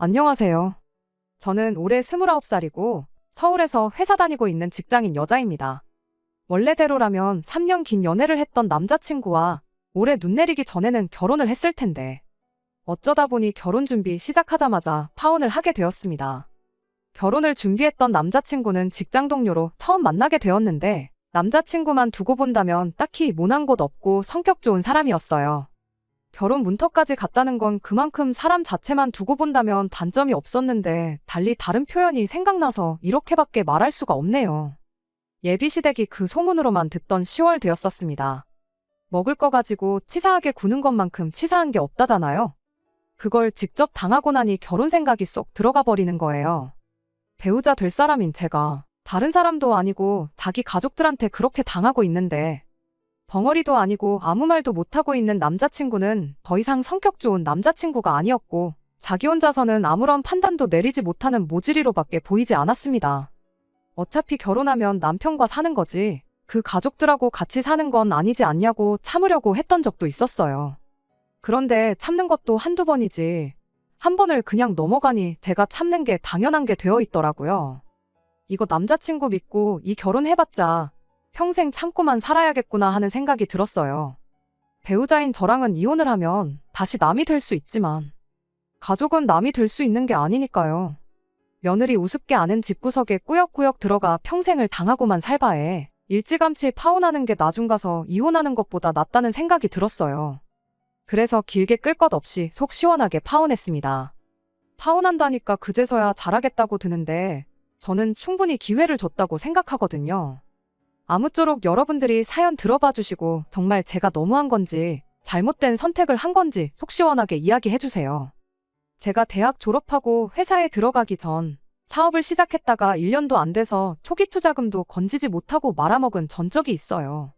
안녕하세요. 저는 올해 29살이고 서울에서 회사 다니고 있는 직장인 여자입니다. 원래대로라면 3년 긴 연애를 했던 남자친구와 올해 눈 내리기 전에는 결혼을 했을 텐데 어쩌다 보니 결혼 준비 시작하자마자 파혼을 하게 되었습니다. 결혼을 준비했던 남자친구는 직장 동료로 처음 만나게 되었는데 남자친구만 두고 본다면 딱히 모난 곳 없고 성격 좋은 사람이었어요. 결혼 문턱까지 갔다는 건 그만큼 사람 자체만 두고 본다면 단점이 없었는데 달리 다른 표현이 생각나서 이렇게밖에 말할 수가 없네요. 예비시댁이 그 소문으로만 듣던 10월 되었었습니다. 먹을 거 가지고 치사하게 구는 것만큼 치사한 게 없다잖아요. 그걸 직접 당하고 나니 결혼 생각이 쏙 들어가 버리는 거예요. 배우자 될 사람인 제가 다른 사람도 아니고 자기 가족들한테 그렇게 당하고 있는데 벙어리도 아니고 아무 말도 못하고 있는 남자친구는 더 이상 성격 좋은 남자친구가 아니었고 자기 혼자서는 아무런 판단도 내리지 못하는 모질이로밖에 보이지 않았습니다. 어차피 결혼하면 남편과 사는 거지 그 가족들하고 같이 사는 건 아니지 않냐고 참으려고 했던 적도 있었어요. 그런데 참는 것도 한두 번이지 한 번을 그냥 넘어가니 제가 참는 게 당연한 게 되어 있더라고요. 이거 남자친구 믿고 이 결혼해봤자 평생 참고만 살아야겠구나 하는 생각이 들었어요. 배우자인 저랑은 이혼을 하면 다시 남이 될 수 있지만 가족은 남이 될 수 있는 게 아니니까요. 며느리 우습게 아는 집구석에 꾸역꾸역 들어가 평생을 당하고만 살 바에 일찌감치 파혼하는 게 나중 가서 이혼하는 것보다 낫다는 생각이 들었어요. 그래서 길게 끌 것 없이 속 시원하게 파혼했습니다. 파혼한다니까 그제서야 잘하겠다고 드는데 저는 충분히 기회를 줬다고 생각하거든요. 아무쪼록 여러분들이 사연 들어봐 주시고 정말 제가 너무한 건지 잘못된 선택을 한 건지 속 시원하게 이야기해 주세요. 제가 대학 졸업하고 회사에 들어가기 전 사업을 시작했다가 1년도 안 돼서 초기 투자금도 건지지 못하고 말아먹은 전적이 있어요.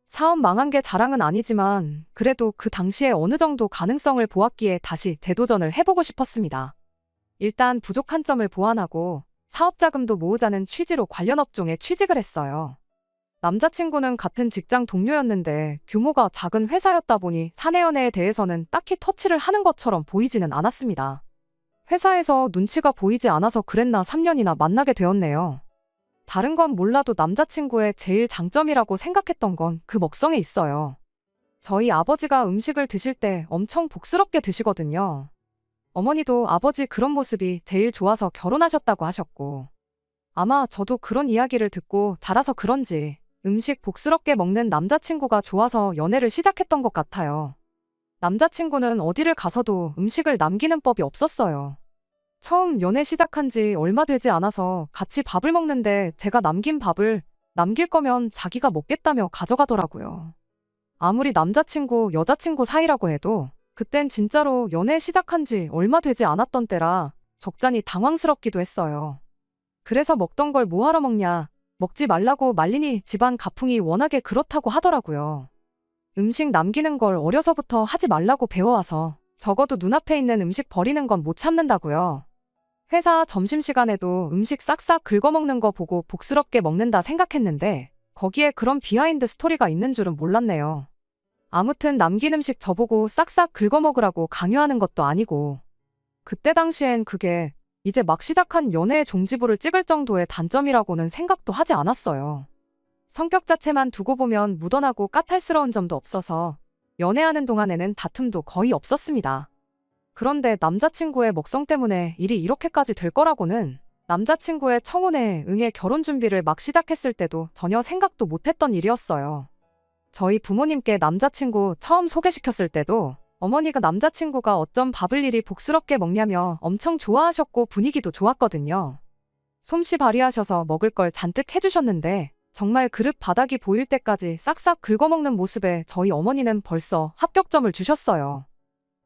사업 망한 게 자랑은 아니지만 그래도 그 당시에 어느 정도 가능성을 보았기에 다시 재도전을 해보고 싶었습니다. 일단 부족한 점을 보완하고 사업 자금도 모으자는 취지로 관련 업종에 취직을 했어요. 남자친구는 같은 직장 동료였는데 규모가 작은 회사였다 보니 사내 연애에 대해서는 딱히 터치를 하는 것처럼 보이지는 않았습니다. 회사에서 눈치가 보이지 않아서 그랬나 3년이나 만나게 되었네요. 다른 건 몰라도 남자친구의 제일 장점이라고 생각했던 건 그 먹성에 있어요. 저희 아버지가 음식을 드실 때 엄청 복스럽게 드시거든요. 어머니도 아버지 그런 모습이 제일 좋아서 결혼하셨다고 하셨고 아마 저도 그런 이야기를 듣고 자라서 그런지 음식 복스럽게 먹는 남자친구가 좋아서 연애를 시작했던 것 같아요. 남자친구는 어디를 가서도 음식을 남기는 법이 없었어요. 처음 연애 시작한 지 얼마 되지 않아서 같이 밥을 먹는데 제가 남긴 밥을 남길 거면 자기가 먹겠다며 가져가더라고요. 아무리 남자친구, 여자친구 사이라고 해도 그땐 진짜로 연애 시작한 지 얼마 되지 않았던 때라 적잖이 당황스럽기도 했어요. 그래서 먹던 걸 뭐하러 먹냐, 먹지 말라고 말리니 집안 가풍이 워낙에 그렇다고 하더라고요. 음식 남기는 걸 어려서부터 하지 말라고 배워와서 적어도 눈앞에 있는 음식 버리는 건 못 참는다고요. 회사 점심시간에도 음식 싹싹 긁어먹는 거 보고 복스럽게 먹는다 생각했는데 거기에 그런 비하인드 스토리가 있는 줄은 몰랐네요. 아무튼 남긴 음식 저보고 싹싹 긁어먹으라고 강요하는 것도 아니고 그때 당시엔 그게 이제 막 시작한 연애의 종지부를 찍을 정도의 단점이라고는 생각도 하지 않았어요. 성격 자체만 두고 보면 무던하고 까탈스러운 점도 없어서 연애하는 동안에는 다툼도 거의 없었습니다. 그런데 남자친구의 먹성 때문에 일이 이렇게까지 될 거라고는 남자친구의 청혼에 응해 결혼 준비를 막 시작했을 때도 전혀 생각도 못했던 일이었어요. 저희 부모님께 남자친구 처음 소개시켰을 때도 어머니가 남자친구가 어쩜 밥을 이리 복스럽게 먹냐며 엄청 좋아하셨고 분위기도 좋았거든요. 솜씨 발휘하셔서 먹을 걸 잔뜩 해주셨는데 정말 그릇 바닥이 보일 때까지 싹싹 긁어먹는 모습에 저희 어머니는 벌써 합격점을 주셨어요.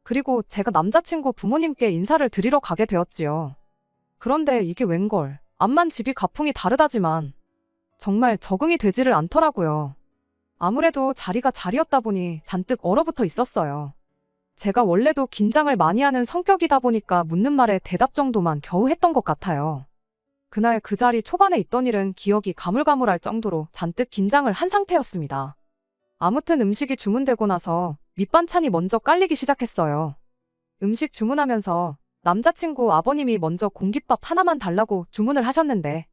그리고 제가 남자친구 부모님께 인사를 드리러 가게 되었지요. 그런데 이게 웬걸, 앞만 집이 가풍이 다르다지만 정말 적응이 되지를 않더라고요. 아무래도 자리가 자리였다 보니 잔뜩 얼어붙어 있었어요. 제가 원래도 긴장을 많이 하는 성격이다 보니까 묻는 말에 대답 정도만 겨우 했던 것 같아요. 그날 그 자리 초반에 있던 일은 기억이 가물가물할 정도로 잔뜩 긴장을 한 상태였습니다. 아무튼 음식이 주문되고 나서 밑반찬이 먼저 깔리기 시작했어요. 음식 주문하면서 남자친구 아버님이 먼저 공깃밥 하나만 달라고 주문을 하셨는데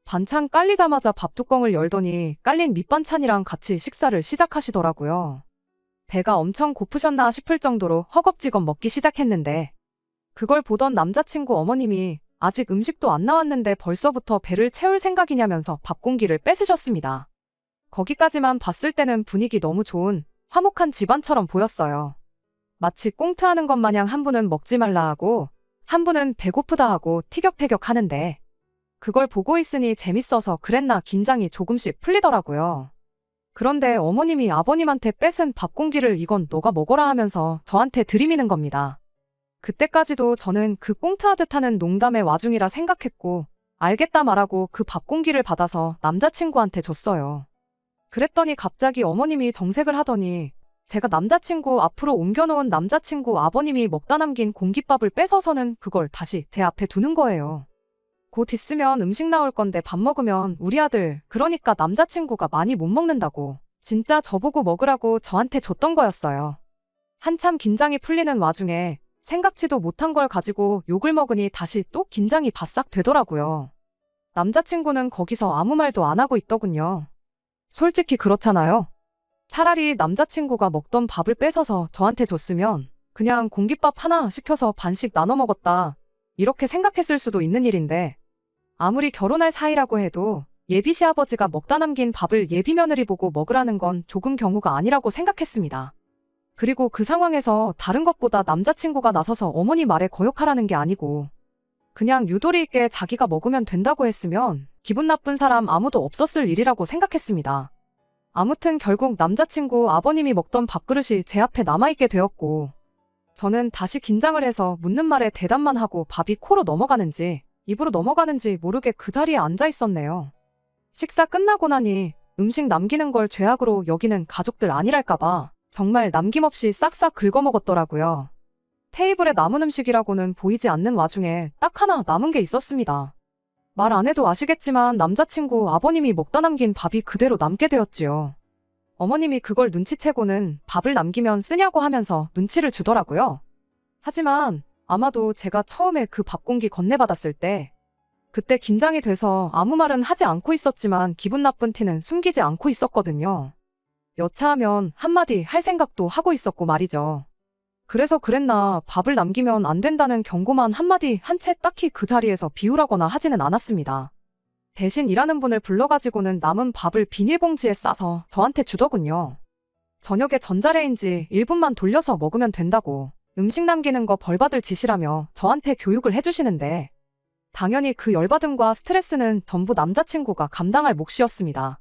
반찬 깔리자마자 밥뚜껑을 열더니 깔린 밑반찬이랑 같이 식사를 시작하시더라고요. 배가 엄청 고프셨나 싶을 정도로 허겁지겁 먹기 시작했는데 그걸 보던 남자친구 어머님이 아직 음식도 안 나왔는데 벌써부터 배를 채울 생각이냐면서 밥 공기를 뺏으셨습니다. 거기까지만 봤을 때는 분위기 너무 좋은 화목한 집안처럼 보였어요. 마치 꽁트하는 것 마냥 한 분은 먹지 말라 하고 한 분은 배고프다 하고 티격태격 하는데 그걸 보고 있으니 재밌어서 그랬나 긴장이 조금씩 풀리더라고요. 그런데 어머님이 아버님한테 뺏은 밥 공기를 이건 너가 먹어라 하면서 저한테 들이미는 겁니다. 그때까지도 저는 그 꽁트하듯 하는 농담의 와중이라 생각했고 알겠다 말하고 그 밥 공기를 받아서 남자친구한테 줬어요. 그랬더니 갑자기 어머님이 정색을 하더니 제가 남자친구 앞으로 옮겨놓은 남자친구 아버님이 먹다 남긴 공깃밥을 뺏어서는 그걸 다시 제 앞에 두는 거예요. 곧 있으면 음식 나올 건데 밥 먹으면 우리 아들, 그러니까 남자친구가 많이 못 먹는다고 진짜 저보고 먹으라고 저한테 줬던 거였어요. 한참 긴장이 풀리는 와중에 생각지도 못한 걸 가지고 욕을 먹으니 다시 또 긴장이 바싹 되더라고요. 남자친구는 거기서 아무 말도 안 하고 있더군요. 솔직히 그렇잖아요. 차라리 남자친구가 먹던 밥을 뺏어서 저한테 줬으면 그냥 공깃밥 하나 시켜서 반씩 나눠 먹었다 이렇게 생각했을 수도 있는 일인데 아무리 결혼할 사이라고 해도 예비 시아버지가 먹다 남긴 밥을 예비 며느리 보고 먹으라는 건 조금 경우가 아니라고 생각했습니다. 그리고 그 상황에서 다른 것보다 남자친구가 나서서 어머니 말에 거역하라는 게 아니고 그냥 유도리 있게 자기가 먹으면 된다고 했으면 기분 나쁜 사람 아무도 없었을 일이라고 생각했습니다. 아무튼 결국 남자친구 아버님이 먹던 밥그릇이 제 앞에 남아있게 되었고 저는 다시 긴장을 해서 묻는 말에 대답만 하고 밥이 코로 넘어가는지 입으로 넘어가는지 모르게 그 자리에 앉아 있었네요. 식사 끝나고 나니 음식 남기는 걸 죄악으로 여기는 가족들 아니랄까봐 정말 남김없이 싹싹 긁어먹었더라고요. 테이블에 남은 음식이라고는 보이지 않는 와중에 딱 하나 남은 게 있었습니다. 말 안 해도 아시겠지만 남자친구 아버님이 먹다 남긴 밥이 그대로 남게 되었지요. 어머님이 그걸 눈치채고는 밥을 남기면 쓰냐고 하면서 눈치를 주더라고요. 하지만 아마도 제가 처음에 그 밥 공기 건네받았을 때 그때 긴장이 돼서 아무 말은 하지 않고 있었지만 기분 나쁜 티는 숨기지 않고 있었거든요. 여차하면 한마디 할 생각도 하고 있었고 말이죠. 그래서 그랬나 밥을 남기면 안 된다는 경고만 한마디 한 채 딱히 그 자리에서 비우라거나 하지는 않았습니다. 대신 일하는 분을 불러가지고는 남은 밥을 비닐봉지에 싸서 저한테 주더군요. 저녁에 전자레인지 1분만 돌려서 먹으면 된다고 음식 남기는 거 벌받을 짓이라며 저한테 교육을 해주시는데 당연히 그 열받음과 스트레스는 전부 남자친구가 감당할 몫이었습니다.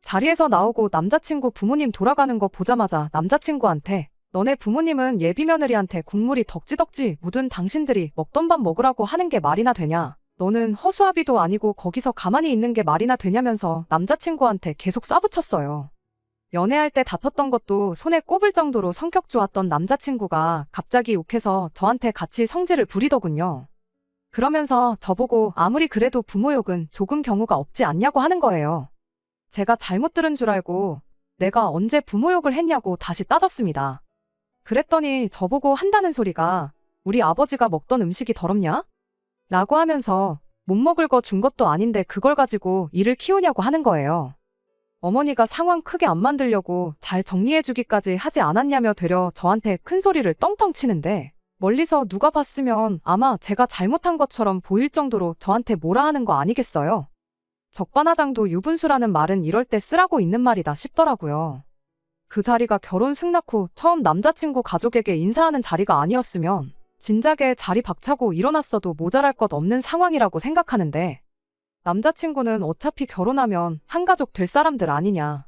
자리에서 나오고 남자친구 부모님 돌아가는 거 보자마자 남자친구한테 너네 부모님은 예비 며느리한테 국물이 덕지덕지 묻은 당신들이 먹던 밥 먹으라고 하는 게 말이나 되냐? 너는 허수아비도 아니고 거기서 가만히 있는 게 말이나 되냐면서 남자친구한테 계속 쏴붙였어요. 연애할 때 다퉜던 것도 손에 꼽을 정도로 성격 좋았던 남자친구가 갑자기 욱해서 저한테 같이 성질을 부리더군요. 그러면서 저보고 아무리 그래도 부모 욕은 조금 경우가 없지 않냐고 하는 거예요. 제가 잘못 들은 줄 알고 내가 언제 부모 욕을 했냐고 다시 따졌습니다. 그랬더니 저보고 한다는 소리가 우리 아버지가 먹던 음식이 더럽냐? 라고 하면서 못 먹을 거 준 것도 아닌데 그걸 가지고 일을 키우냐고 하는 거예요. 어머니가 상황 크게 안 만들려고 잘 정리해주기까지 하지 않았냐며 되려 저한테 큰 소리를 떵떵 치는데 멀리서 누가 봤으면 아마 제가 잘못한 것처럼 보일 정도로 저한테 뭐라 하는 거 아니겠어요? 적반하장도 유분수라는 말은 이럴 때 쓰라고 있는 말이다 싶더라고요. 그 자리가 결혼 승낙 후 처음 남자친구 가족에게 인사하는 자리가 아니었으면 진작에 자리 박차고 일어났어도 모자랄 것 없는 상황이라고 생각하는데 남자친구는 어차피 결혼하면 한가족 될 사람들 아니냐.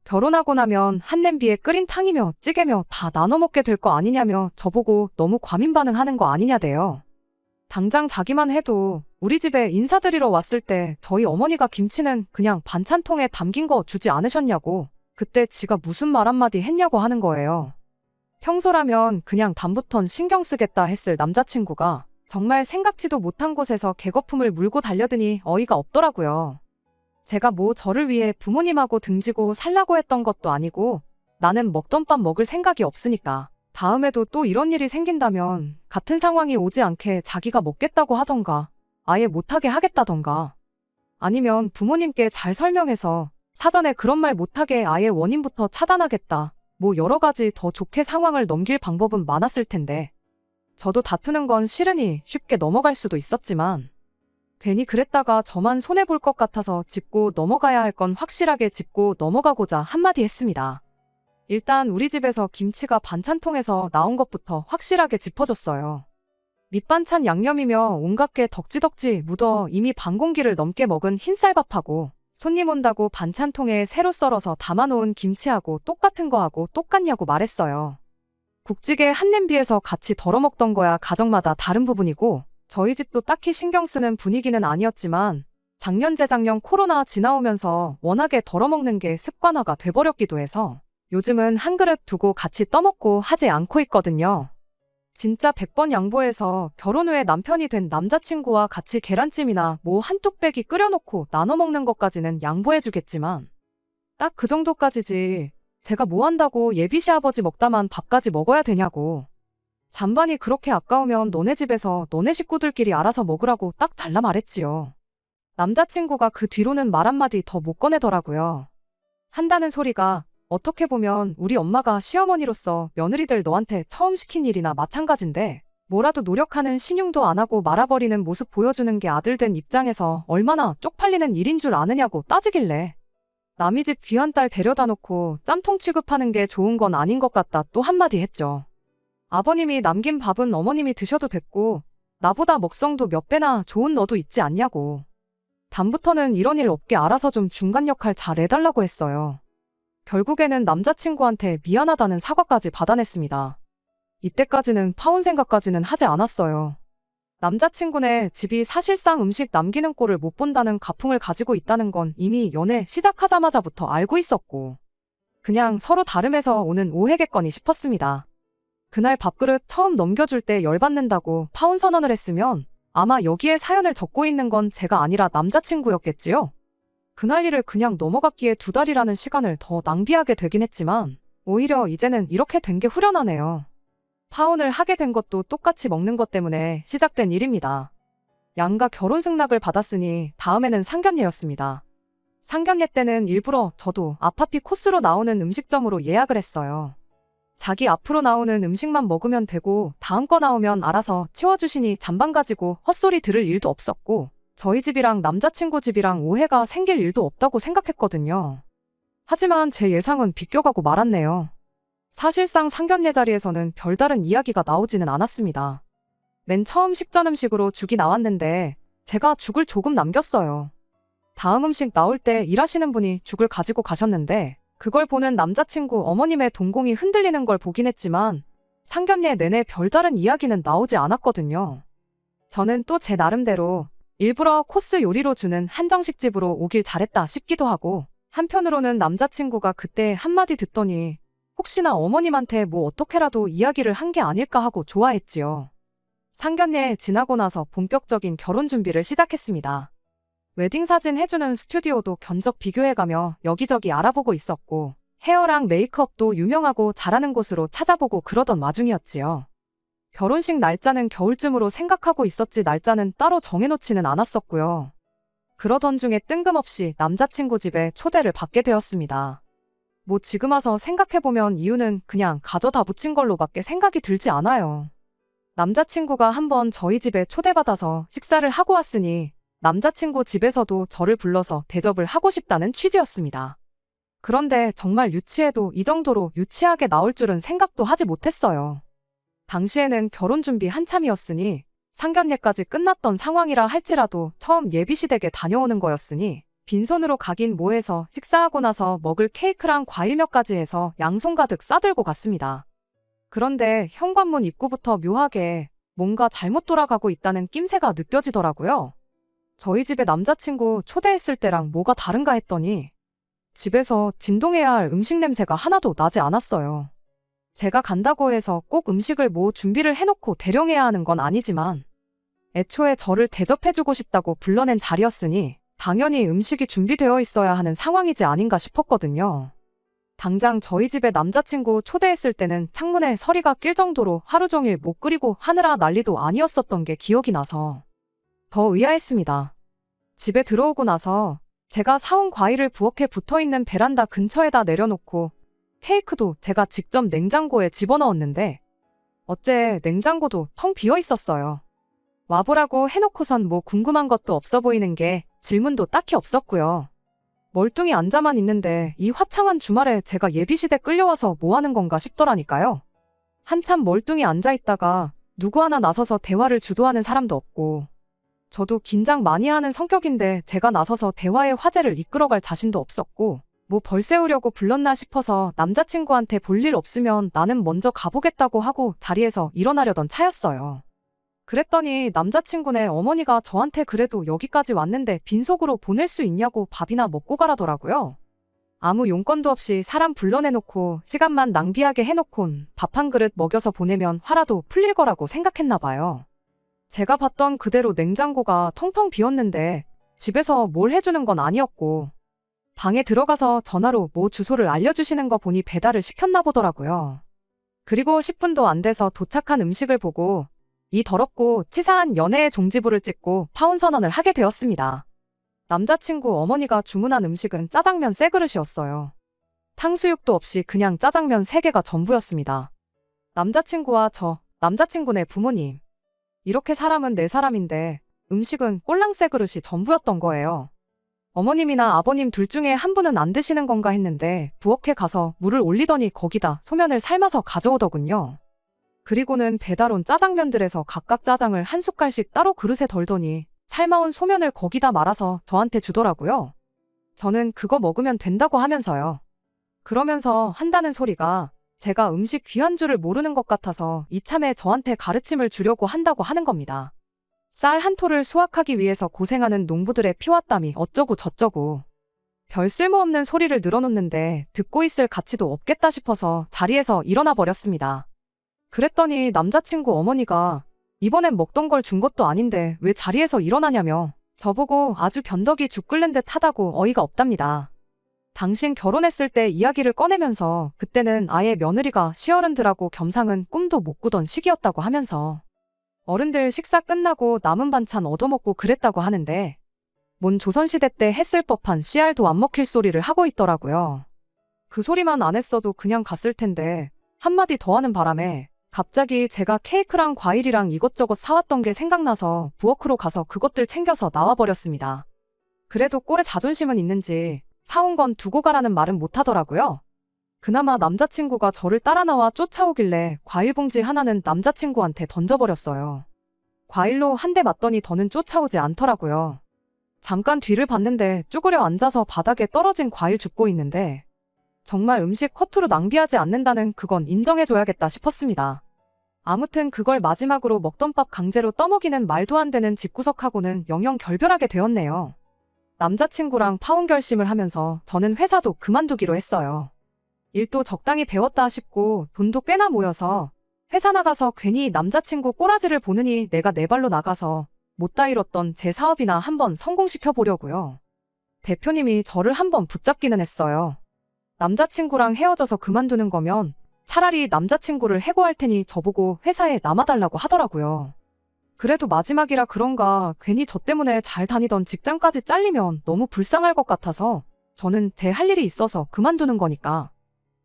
결혼하고 나면 한 냄비에 끓인 탕이며 찌개며 다 나눠 먹게 될 거 아니냐며 저보고 너무 과민 반응하는 거 아니냐대요. 당장 자기만 해도 우리 집에 인사드리러 왔을 때 저희 어머니가 김치는 그냥 반찬통에 담긴 거 주지 않으셨냐고 그때 지가 무슨 말 한마디 했냐고 하는 거예요. 평소라면 그냥 다음부턴 신경 쓰겠다 했을 남자친구가 정말 생각지도 못한 곳에서 개거품을 물고 달려드니 어이가 없더라고요. 제가 뭐 저를 위해 부모님하고 등지고 살라고 했던 것도 아니고 나는 먹던 밥 먹을 생각이 없으니까 다음에도 또 이런 일이 생긴다면 같은 상황이 오지 않게 자기가 먹겠다고 하던가 아예 못하게 하겠다던가 아니면 부모님께 잘 설명해서 사전에 그런 말 못하게 아예 원인부터 차단하겠다. 뭐 여러 가지 더 좋게 상황을 넘길 방법은 많았을 텐데 저도 다투는 건 싫으니 쉽게 넘어갈 수도 있었지만 괜히 그랬다가 저만 손해볼 것 같아서 짚고 넘어가야 할 건 확실하게 짚고 넘어가고자 한마디 했습니다. 일단 우리 집에서 김치가 반찬통에서 나온 것부터 확실하게 짚어줬어요. 밑반찬 양념이며 온갖 게 덕지덕지 묻어 이미 반 공기를 넘게 먹은 흰쌀밥하고 손님 온다고 반찬통에 새로 썰어서 담아놓은 김치하고 똑같은 거하고 똑같냐고 말했어요. 국찌개 한 냄비에서 같이 덜어먹던 거야 가정마다 다른 부분이고 저희 집도 딱히 신경 쓰는 분위기는 아니었지만 작년 재작년 코로나 지나오면서 워낙에 덜어먹는 게 습관화가 돼버렸기도 해서 요즘은 한 그릇 두고 같이 떠먹고 하지 않고 있거든요. 진짜 100번 양보해서 결혼 후에 남편이 된 남자친구와 같이 계란찜이나 뭐 한 뚝배기 끓여놓고 나눠 먹는 것까지는 양보해주겠지만 딱 그 정도까지지 제가 뭐 한다고 예비 시아버지 먹다만 밥까지 먹어야 되냐고. 잔반이 그렇게 아까우면 너네 집에서 너네 식구들끼리 알아서 먹으라고 딱 달라 말했지요. 남자친구가 그 뒤로는 말 한마디 더 못 꺼내더라고요. 한다는 소리가 어떻게 보면 우리 엄마가 시어머니로서 며느리들 너한테 처음 시킨 일이나 마찬가지인데 뭐라도 노력하는 신용도 안 하고 말아버리는 모습 보여주는 게 아들 된 입장에서 얼마나 쪽팔리는 일인 줄 아느냐고 따지길래 남의 집 귀한 딸 데려다 놓고 짬통 취급하는 게 좋은 건 아닌 것 같다 또 한마디 했죠. 아버님이 남긴 밥은 어머님이 드셔도 됐고 나보다 먹성도 몇 배나 좋은 너도 있지 않냐고. 다음부터는 이런 일 없게 알아서 좀 중간 역할 잘 해달라고 했어요. 결국에는 남자친구한테 미안하다는 사과까지 받아냈습니다. 이때까지는 파혼 생각까지는 하지 않았어요. 남자친구네 집이 사실상 음식 남기는 꼴을 못 본다는 가풍을 가지고 있다는 건 이미 연애 시작하자마자부터 알고 있었고 그냥 서로 다름에서 오는 오해겠거니 싶었습니다. 그날 밥그릇 처음 넘겨줄 때 열받는다고 파혼 선언을 했으면 아마 여기에 사연을 적고 있는 건 제가 아니라 남자친구였겠지요? 그날 일을 그냥 넘어갔기에 2달이라는 시간을 더 낭비하게 되긴 했지만 오히려 이제는 이렇게 된 게 후련하네요. 파혼을 하게 된 것도 똑같이 먹는 것 때문에 시작된 일입니다. 양가 결혼 승낙을 받았으니 다음에는 상견례였습니다. 상견례 때는 일부러 저도 아파피 코스로 나오는 음식점으로 예약을 했어요. 자기 앞으로 나오는 음식만 먹으면 되고 다음 거 나오면 알아서 치워주시니 잔반 가지고 헛소리 들을 일도 없었고 저희 집이랑 남자친구 집이랑 오해가 생길 일도 없다고 생각했거든요. 하지만 제 예상은 비껴가고 말았네요. 사실상 상견례 자리에서는 별다른 이야기가 나오지는 않았습니다. 맨 처음 식전 음식으로 죽이 나왔는데 제가 죽을 조금 남겼어요. 다음 음식 나올 때 일하시는 분이 죽을 가지고 가셨는데 그걸 보는 남자친구 어머님의 동공이 흔들리는 걸 보긴 했지만 상견례 내내 별다른 이야기는 나오지 않았거든요. 저는 또 제 나름대로 일부러 코스 요리로 주는 한정식 집으로 오길 잘했다 싶기도 하고 한편으로는 남자친구가 그때 한마디 듣더니 혹시나 어머님한테 뭐 어떻게라도 이야기를 한 게 아닐까 하고 좋아했지요. 상견례 지나고 나서 본격적인 결혼 준비를 시작했습니다. 웨딩 사진 해주는 스튜디오도 견적 비교해가며 여기저기 알아보고 있었고 헤어랑 메이크업도 유명하고 잘하는 곳으로 찾아보고 그러던 와중이었지요. 결혼식 날짜는 겨울쯤으로 생각하고 있었지 날짜는 따로 정해놓지는 않았었고요. 그러던 중에 뜬금없이 남자친구 집에 초대를 받게 되었습니다. 뭐 지금 와서 생각해보면 이유는 그냥 가져다 붙인 걸로밖에 생각이 들지 않아요. 남자친구가 한번 저희 집에 초대받아서 식사를 하고 왔으니 남자친구 집에서도 저를 불러서 대접을 하고 싶다는 취지였습니다. 그런데 정말 유치해도 이 정도로 유치하게 나올 줄은 생각도 하지 못했어요. 당시에는 결혼 준비 한참이었으니 상견례까지 끝났던 상황이라 할지라도 처음 예비시댁에 다녀오는 거였으니 빈손으로 가긴 뭐해서 식사하고 나서 먹을 케이크랑 과일 몇 가지 해서 양손 가득 싸들고 갔습니다. 그런데 현관문 입구부터 묘하게 뭔가 잘못 돌아가고 있다는 낌새가 느껴지더라고요. 저희 집에 남자친구 초대했을 때랑 뭐가 다른가 했더니 집에서 진동해야 할 음식 냄새가 하나도 나지 않았어요. 제가 간다고 해서 꼭 음식을 뭐 준비를 해놓고 대령해야 하는 건 아니지만 애초에 저를 대접해주고 싶다고 불러낸 자리였으니 당연히 음식이 준비되어 있어야 하는 상황이지 아닌가 싶었거든요. 당장 저희 집에 남자친구 초대했을 때는 창문에 서리가 낄 정도로 하루 종일 못 끓이고 하느라 난리도 아니었었던 게 기억이 나서 더 의아했습니다. 집에 들어오고 나서 제가 사온 과일을 부엌에 붙어있는 베란다 근처에다 내려놓고 케이크도 제가 직접 냉장고에 집어넣었는데 어째 냉장고도 텅 비어 있었어요. 와보라고 해놓고선 뭐 궁금한 것도 없어 보이는 게 질문도 딱히 없었고요. 멀뚱히 앉아만 있는데 이 화창한 주말에 제가 예비시대 끌려와서 뭐 하는 건가 싶더라니까요. 한참 멀뚱히 앉아있다가 누구 하나 나서서 대화를 주도하는 사람도 없고 저도 긴장 많이 하는 성격인데 제가 나서서 대화의 화제를 이끌어갈 자신도 없었고 뭐 벌 세우려고 불렀나 싶어서 남자친구한테 볼 일 없으면 나는 먼저 가보겠다고 하고 자리에서 일어나려던 차였어요. 그랬더니 남자친구네 어머니가 저한테 그래도 여기까지 왔는데 빈속으로 보낼 수 있냐고 밥이나 먹고 가라더라고요. 아무 용건도 없이 사람 불러내놓고 시간만 낭비하게 해놓곤 밥 한 그릇 먹여서 보내면 화라도 풀릴 거라고 생각했나 봐요. 제가 봤던 그대로 냉장고가 텅텅 비었는데 집에서 뭘 해주는 건 아니었고 방에 들어가서 전화로 뭐 주소를 알려주시는 거 보니 배달을 시켰나 보더라고요. 그리고 10분도 안 돼서 도착한 음식을 보고 이 더럽고 치사한 연애의 종지부를 찍고 파혼 선언을 하게 되었습니다. 남자친구 어머니가 주문한 음식은 짜장면 세 그릇이었어요. 탕수육도 없이 그냥 짜장면 3개가 전부였습니다. 남자친구와 저, 남자친구네 부모님. 이렇게 사람은 4사람인데 음식은 꼴랑 세 그릇이 전부였던 거예요. 어머님이나 아버님 둘 중에 한 분은 안 드시는 건가 했는데 부엌에 가서 물을 올리더니 거기다 소면을 삶아서 가져오더군요. 그리고는 배달 온 짜장면들에서 각각 짜장을 한 숟갈씩 따로 그릇에 덜더니 삶아온 소면을 거기다 말아서 저한테 주더라고요. 저는 그거 먹으면 된다고 하면서요. 그러면서 한다는 소리가 제가 음식 귀한 줄을 모르는 것 같아서 이참에 저한테 가르침을 주려고 한다고 하는 겁니다. 쌀 한 톨을 수확하기 위해서 고생하는 농부들의 피와 땀이 어쩌고 저쩌고 별 쓸모없는 소리를 늘어놓는데 듣고 있을 가치도 없겠다 싶어서 자리에서 일어나 버렸습니다. 그랬더니 남자친구 어머니가 이번엔 먹던 걸 준 것도 아닌데 왜 자리에서 일어나냐며 저보고 아주 변덕이 죽 끓는 듯 하다고 어이가 없답니다. 당신 결혼했을 때 이야기를 꺼내면서 그때는 아예 며느리가 시어른들하고 겸상은 꿈도 못 꾸던 시기였다고 하면서 어른들 식사 끝나고 남은 반찬 얻어먹고 그랬다고 하는데 뭔 조선시대 때 했을 법한 씨알도 안 먹힐 소리를 하고 있더라고요. 그 소리만 안 했어도 그냥 갔을 텐데 한마디 더 하는 바람에 갑자기 제가 케이크랑 과일이랑 이것저것 사왔던 게 생각나서 부엌으로 가서 그것들 챙겨서 나와버렸습니다. 그래도 꼴에 자존심은 있는지 사온 건 두고 가라는 말은 못하더라고요. 그나마 남자친구가 저를 따라 나와 쫓아오길래 과일 봉지 하나는 남자친구한테 던져버렸어요. 과일로 한 대 맞더니 더는 쫓아오지 않더라고요. 잠깐 뒤를 봤는데 쭈그려 앉아서 바닥에 떨어진 과일 줍고 있는데 정말 음식 허투루 낭비하지 않는다는 그건 인정해줘야겠다 싶었습니다. 아무튼 그걸 마지막으로 먹던 밥 강제로 떠먹이는 말도 안 되는 집구석하고는 영영 결별하게 되었네요. 남자친구랑 파혼 결심을 하면서 저는 회사도 그만두기로 했어요. 일도 적당히 배웠다 싶고 돈도 꽤나 모여서 회사 나가서 괜히 남자친구 꼬라지를 보느니 내가 내 발로 나가서 못다 잃었던 제 사업이나 한번 성공시켜 보려고요. 대표님이 저를 한번 붙잡기는 했어요. 남자친구랑 헤어져서 그만두는 거면 차라리 남자친구를 해고할 테니 저보고 회사에 남아달라고 하더라고요. 그래도 마지막이라 그런가 괜히 저 때문에 잘 다니던 직장까지 잘리면 너무 불쌍할 것 같아서 저는 제 할 일이 있어서 그만두는 거니까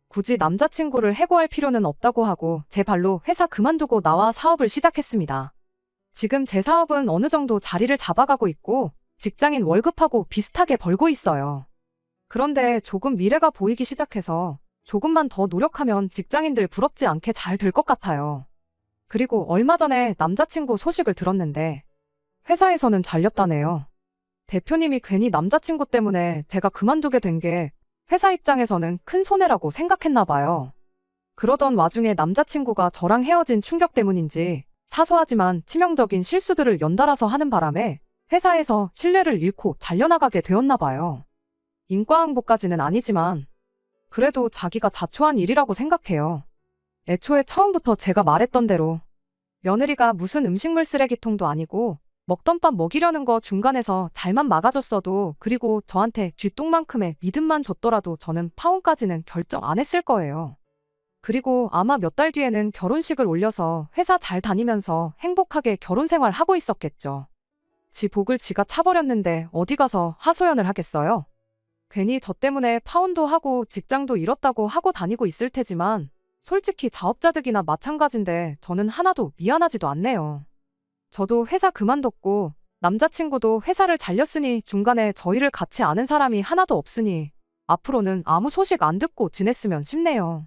굳이 남자친구를 해고할 필요는 없다고 하고 제 발로 회사 그만두고 나와 사업을 시작했습니다. 지금 제 사업은 어느 정도 자리를 잡아가고 있고 직장인 월급하고 비슷하게 벌고 있어요. 그런데 조금 미래가 보이기 시작해서 조금만 더 노력하면 직장인들 부럽지 않게 잘 될 것 같아요. 그리고 얼마 전에 남자친구 소식을 들었는데 회사에서는 잘렸다네요. 대표님이 괜히 남자친구 때문에 제가 그만두게 된 게 회사 입장에서는 큰 손해라고 생각했나 봐요. 그러던 와중에 남자친구가 저랑 헤어진 충격 때문인지 사소하지만 치명적인 실수들을 연달아서 하는 바람에 회사에서 신뢰를 잃고 잘려나가게 되었나 봐요. 인과응보까지는 아니지만 그래도 자기가 자초한 일이라고 생각해요. 애초에 처음부터 제가 말했던 대로 며느리가 무슨 음식물 쓰레기통도 아니고 먹던 밥 먹이려는 거 중간에서 잘만 막아줬어도 그리고 저한테 쥐똥만큼의 믿음만 줬더라도 저는 파혼까지는 결정 안 했을 거예요. 그리고 아마 몇 달 뒤에는 결혼식을 올려서 회사 잘 다니면서 행복하게 결혼 생활 하고 있었겠죠. 지 복을 지가 차버렸는데 어디 가서 하소연을 하겠어요? 괜히 저 때문에 파혼도 하고 직장도 잃었다고 하고 다니고 있을 테지만 솔직히 자업자득이나 마찬가지인데 저는 하나도 미안하지도 않네요. 저도 회사 그만뒀고 남자친구도 회사를 잘렸으니 중간에 저희를 같이 아는 사람이 하나도 없으니 앞으로는 아무 소식 안 듣고 지냈으면 싶네요.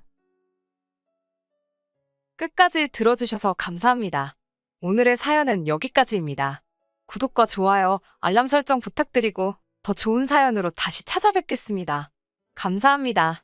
끝까지 들어주셔서 감사합니다. 오늘의 사연은 여기까지입니다. 구독과 좋아요, 알람 설정 부탁드리고 더 좋은 사연으로 다시 찾아뵙겠습니다. 감사합니다.